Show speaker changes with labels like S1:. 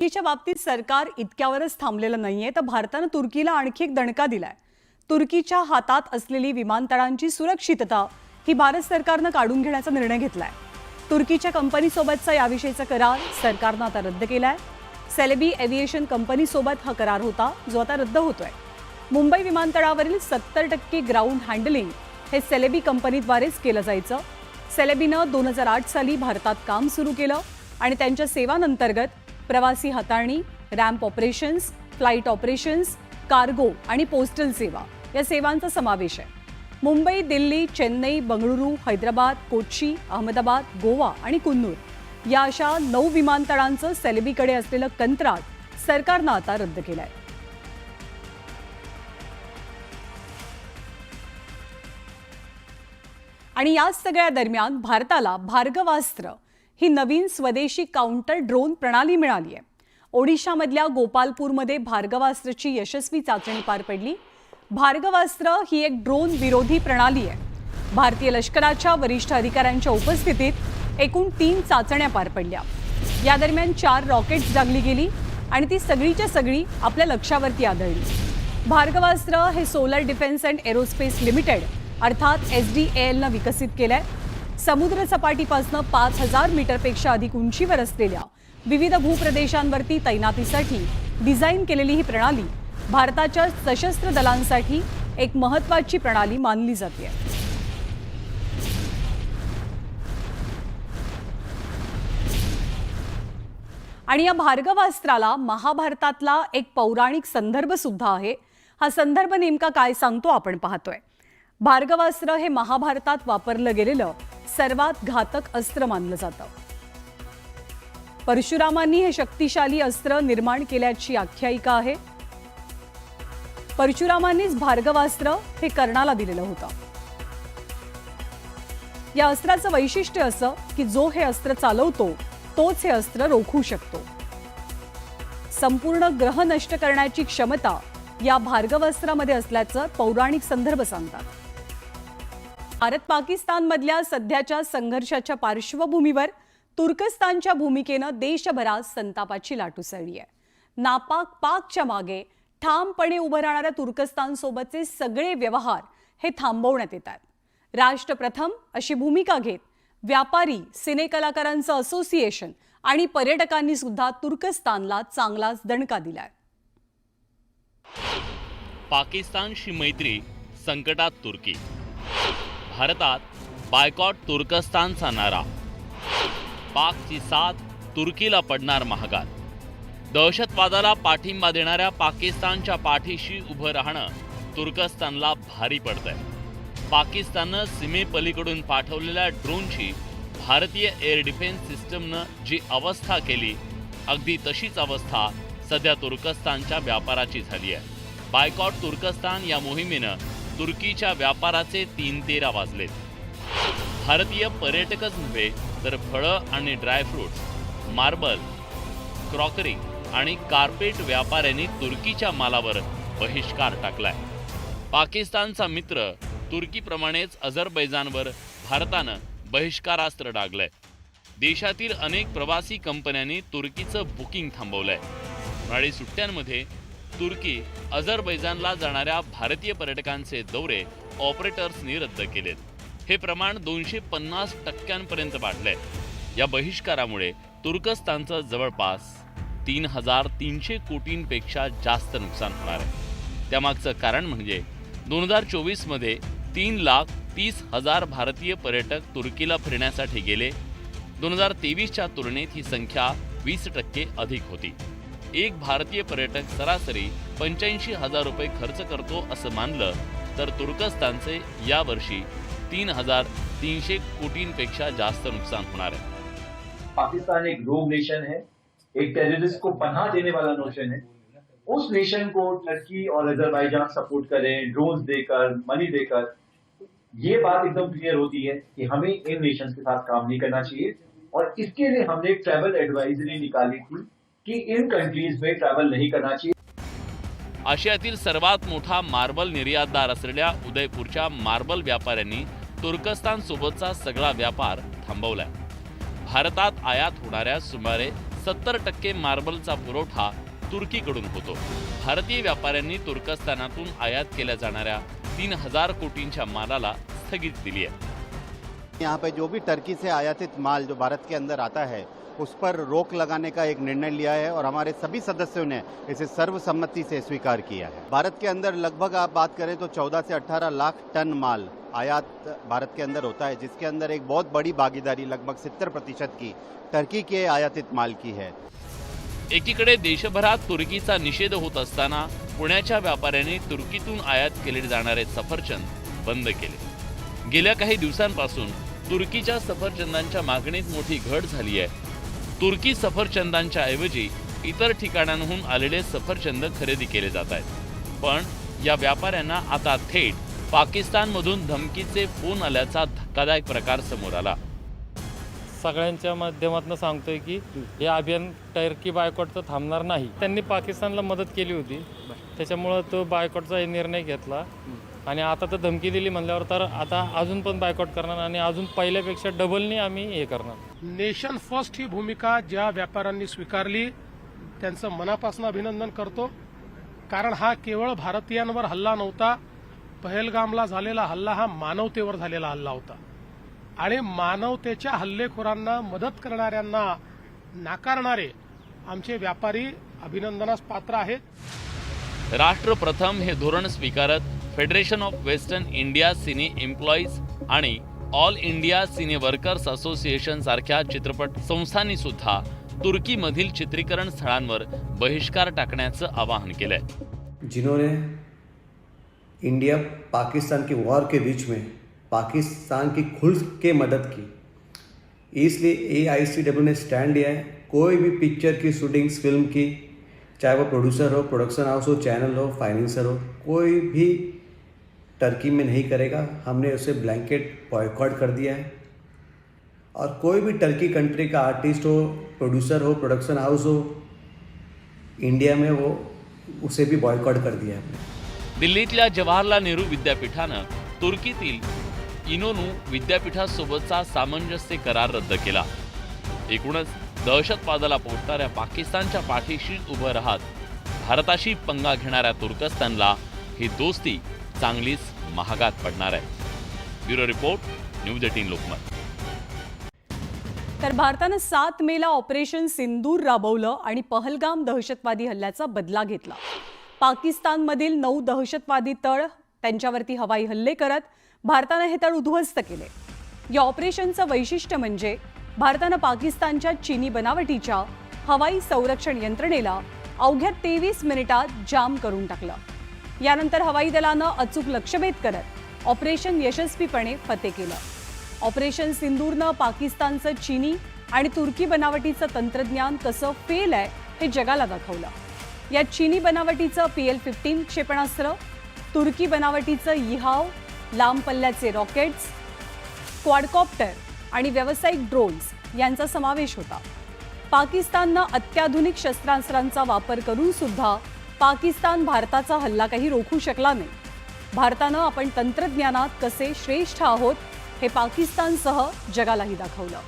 S1: तुर्कीच्या बाबतीत सरकार इतक्यावरच थांबलेलं नाहीये, तर भारतानं तुर्कीला आणखी एक दणका दिलाय। तुर्कीच्या हातात असलेली विमानतळांची सुरक्षितता ही भारत सरकारनं काढून घेण्याचा निर्णय घेतलाय। तुर्कीच्या कंपनीसोबतचा याविषयीचा करार सरकारनं आता रद्द केलाय। सेलेबी एव्हिएशन कंपनीसोबत हा करार होता, जो आता रद्द होतोय। मुंबई विमानतळावरील 70% ग्राउंड हँडलिंग हे सेलेबी कंपनीद्वारेच केलं जायचं। सेलेबीनं 2008 साली भारतात काम सुरू केलं आणि त्यांच्या सेवांतर्गत प्रवासी हाताळणी, ramp operations, flight operations, cargo आणि पोस्टल सेवा या सेवांचा समावेश आहे। मुंबई, दिल्ली, चेन्नई, बंगळुरू, हैदराबाद, कोच्ची, अहमदाबाद, गोवा आणि कुन्नूर या अशा 9 विमानतळांचं सेलेबीकडे असलेलं कंत्राट सरकारनं आता रद्द केलंय। आणि या सगळ्या दरम्यान भारताला भार्गवास्त्र ही नवीन स्वदेशी काउंटर ड्रोन प्रणाली मिळाली आहे। ओडिशामधल्या गोपालपूरमध्ये भार्गवास्त्रची यशस्वी चाचणी पार पडली। भार्गवास्त्र ही एक ड्रोन विरोधी प्रणाली आहे। भारतीय लष्कराच्या वरिष्ठ अधिकाऱ्यांच्या उपस्थितीत एकूण 3 चाचण्या पार पडल्या। या दरम्यान 4 रॉकेट्स डागली गेली आणि ती सगळीच्या सगळी आपल्या लक्ष्यावरती आदळली। भार्गवास्त्र हे solar defence and aerospace limited अर्थात SDAL नं विकसित केलंय। समुद्र सपाटीपासून 5000 मीटरपेक्षा अधिक उंचीवर असलेल्या विविध भूप्रदेशांवरती तैनातीसाठी डिझाईन केलेली ही प्रणाली भारताच्या सशस्त्र दलांसाठी एक महत्त्वाची प्रणाली मानली जाते। आणि या भार्गवास्त्राला महाभारतातला एक पौराणिक संदर्भ सुद्धा आहे। हा संदर्भ नेमका काय सांगतो आपण पाहतोय। भार्गवास्त्र हे महाभारतात वापरलं गेलेलं सर्वात घातक अस्त्र मानलं जातं। परशुरामांनी हे शक्तिशाली अस्त्र निर्माण केल्याची आख्यायिका आहे। परशुरामांनीच भार्गवास्त्र हे कर्णाला दिलेलं होतं। या अस्त्राचं वैशिष्ट्य असं की जो हे अस्त्र चालवतो तोच हे अस्त्र रोखू शकतो। संपूर्ण ग्रह नष्ट करण्याची क्षमता या भार्गवास्त्रामध्ये असल्याचं पौराणिक संदर्भ सांगतात। भारत पाकिस्तानमधल्या सध्याच्या संघर्षाच्या पार्श्वभूमीवर तुर्कस्तानच्या भूमिकेनं देशभरात संतापाची लाट उसळली आहे। नापाक पाकच्या मागे ठामपणे उभं राहणाऱ्या तुर्कस्तानसोबतचे सगळे व्यवहार हे थांबवण्यात येत आहेत। राष्ट्र प्रथम अशी भूमिका घेत व्यापारी, सिनेकलाकारांचं असोसिएशन आणि पर्यटकांनी सुद्धा तुर्कस्तानला चांगलाच दणका दिलाय।
S2: पाकिस्तानशी मैत्री संकटात तुर्की। भारतात बायकॉट तुर्कस्तानचा नारा। पाकची साथ तुर्कीला पडणार महागात। दहशतवादाला पाठिंबा देणाऱ्या पाकिस्तानच्या पाठीशी उभं राहणं तुर्कस्तानला भारी पडतंय। पाकिस्ताननं सीमेपलीकडून पाठवलेल्या ड्रोनची भारतीय एअर डिफेन्स सिस्टमनं जी अवस्था केली, अगदी तशीच अवस्था सध्या तुर्कस्तानच्या व्यापाराची झाली आहे। बायकॉट तुर्कस्तान या मोहिमेनं तुर्कीच्या व्यापाराचे 3 तेरा वाजलेत। भारतीय पर्यटकच नव्हे तर फळं आणि ड्रायफ्रुट्स, मार्बल, क्रॉकरी आणि कार्पेट व्यापाऱ्यांनी तुर्कीच्या मालावर बहिष्कार टाकलाय। पाकिस्तानचा मित्र तुर्कीप्रमाणेच अझरबैजानवर भारतानं बहिष्कारास्त्र डागलंय। देशातील अनेक प्रवासी कंपन्यांनी तुर्कीचं बुकिंग थांबवलंय। उन्हाळी सुट्ट्यांमध्ये तुर्की अझरबैजानला जाणाऱ्या भारतीय पर्यटकांचे दौरे ऑपरेटर्सनी रद्द केलेत। हे प्रमाण 250% वाढलंय। या बहिष्कारामुळे तुर्कस्तानचं जवळपास 3300 कोटींपेक्षा जास्त नुकसान होणार आहे। त्यामागचं कारण म्हणजे 2024 मध्ये 3,30,000 भारतीय पर्यटक तुर्कीला फिरण्यासाठी गेले। 2023च्या तुलनेत ही संख्या 20% अधिक होती। एक भारतीय पर्यटक सरासरी 85,000 रुपये खर्च करतो असं मानलं तर तुर्कस्तानचे यावर्षी 3,300 कोटींपेक्षा जास्त नुकसान होणार आहे।
S3: पाकिस्तान एक रोग नेशन है, एक टेररिस्ट को पनाह देने वाला नेशन है। उस नेशन को तुर्की और अजरबैजान सपोर्ट करें, ड्रोन्स देकर, मनी देकर, ये बात एकदम क्लियर होती है कि हमें इन नेशंस के साथ काम नहीं करना चाहिए। और इसके लिए हमने एक ट्रैवल एडवाइजरी निकाली थी कि इन कंट्रीज में ट्रैवल नहीं करना चाहिए।
S2: आशियातील सर्वात मोठा मार्बल निर्यातदार असलेल्या उदयपूरच्या मार्बल व्यापाऱ्यांनी तुर्कस्तान सोबतचा सगळा व्यापार थांबवलाय। भारतात आयात होणाऱ्या सुमारे 70% मार्बलचा पुरवठा तुर्कीकडून होतो. भारतीय व्यापाऱ्यांनी तुर्कस्तानातून आयात केल्या जाणाऱ्या 3000 कोटींच्या मालाला स्थगिती दिली आहे.
S4: यहाँ पे जो भी टर्की से आयातित माल जो भारत के अंदर आता है उस पर रोक लगाने का एक निर्णय लिया है और हमारे सभी सदस्यों ने इसे सर्वसम्मति से स्वीकार किया है. भारत के अंदर लगभग आप बात करें तो 14 से 18 लाख टन माल आयात भारत के अंदर होता है, जिसके अंदर एक बहुत बड़ी भागीदारी लगभग 70% की टर्की के आयातित माल की है.
S2: एकीकडे देशभरात तुर्कीचा निषेध होत असताना पुण्याच्या व्यापाऱ्यांनी तुर्कीतून आयात केले जाणारे सफरचंद बंद केले. गेल्या काही दिवसांपासून तुर्कीच्या सफरचंदांच्या मागणीत मोठी घट झाली आहे. तुर्की सफरचंदांच्या ऐवजी इतर ठिकाणांहून आलेले सफरचंद खरेदी केले जात आहेत. पण या व्यापाऱ्यांना आता थेट पाकिस्तानमधून धमकीचे फोन आल्याचा धक्कादायक प्रकार समोर आला.
S5: सगळ्यांच्या माध्यमातून सांगतोय की हे अभियान टर्की बायकॉटचं थांबणार नाही. त्यांनी पाकिस्तानला मदत केली होती, त्याच्यामुळं तो बायकॉटचा निर्णय घेतला आणि आता तर धमकी दिली म्हणल्यावर तर आता अजून पण बायकॉट करणार आणि अजून पहिल्यापेक्षा डबलनी आम्ही हे करणार.
S6: नेशन फर्स्ट ही भूमिका ज्या व्यापाऱ्यांनी स्वीकारली त्यांचं मनापासून अभिनंदन करतो. कारण हा केवळ भारतीयांवर हल्ला नव्हता. पहलगामला झालेला हल्ला हा मानवतेवर झालेला हल्ला होता आणि मानवतेच्या हल्लेखोरांना मदत करणाऱ्यांना नाकारणारे आमचे व्यापारी अभिनंदनास पात्र आहेत.
S2: राष्ट्र प्रथम हे धोरण स्वीकारत federation of western India cine employees आणि ऑल इंडिया सिने वर्कर्स असोसिएशन सारख्या चित्रपट संस्थांनी सुद्धा तुर्कीमधील चित्रीकरण स्थळांवर बहिष्कार टाकण्याचं आवाहन केलंय.
S7: जिन्होंने इंडिया पाकिस्तान के वॉर के बीच में पाकिस्तान की खुल के मदद की, इसलिए AICW ने स्टैंड लिया है. कोई भी पिक्चर की शूटिंग्स फिल्म की, चाहे वो प्रोड्यूसर हो, प्रोडक्शन हाउस हो, चैनल हो, फाइनेंसर हो, कोई भी टर्की में नहीं करेगा. हमने उसे ब्लैंकेट बॉयकॉट कर दिया है और कोई भी टर्की कंट्री का आर्टिस्ट हो, प्रोड्यूसर हो, प्रोडक्शन हाउस हो इंडिया में, वो उसे भी बॉयकॉट कर दिया है हमने.
S2: दिल्लीतल्या जवाहरलाल नेहरू विद्यापीठानं तुर्कीतील इनोनू विद्यापीठासोबतचा सामंजस्य करार रद्द केला. एकूणच दहशतवादाला पोचणाऱ्या पाकिस्तानच्या पाठीशी उभं राहत भारताशी पंगा घेणाऱ्या तुर्कस्तानला ही दोस्ती चांगलीच महागात पडणार आहे. Bureau report, news 18 Lokmat.
S1: तर भारतानं 7 मेला ऑपरेशन सिंदूर राबवलं आणि पहलगाम दहशतवादी हल्ल्याचा बदला घेतला. पाकिस्तानमधील 9 दहशतवादी तळ, त्यांच्यावरती हवाई हल्ले करत भारतानं हे तळ उद्ध्वस्त केले. या ऑपरेशनचं वैशिष्ट्य म्हणजे भारतानं पाकिस्तानच्या चीनी बनावटीच्या हवाई संरक्षण यंत्रणेला अवघ्या 23 मिनिटात जाम करून टाकलं. यानंतर हवाई दलानं अचूक लक्ष्यभेद करत ऑपरेशन यशस्वीपणे फते केलं. ऑपरेशन सिंदूरनं पाकिस्तानचं चीनी आणि तुर्की बनावटीचं तंत्रज्ञान कसं फेल आहे हे जगाला दाखवलं. यात चीनी बनावटीचं PL-15 क्षेपणास्त्र, तुर्की बनावटीचं इहाव, लांब पल्ल्याचे रॉकेट्स, क्वाडकॉप्टर आणि व्यावसायिक ड्रोन्स यांचा समावेश होता. पाकिस्ताननं अत्याधुनिक शस्त्रास्त्रांचा वापर करून सुद्धा पाकिस्तान भारताचा हल्ला काही रोखू शकला नाही. भारतानं आपण तंत्रज्ञानात कसे श्रेष्ठ आहोत हे पाकिस्तानसह जगालाही दाखवलं.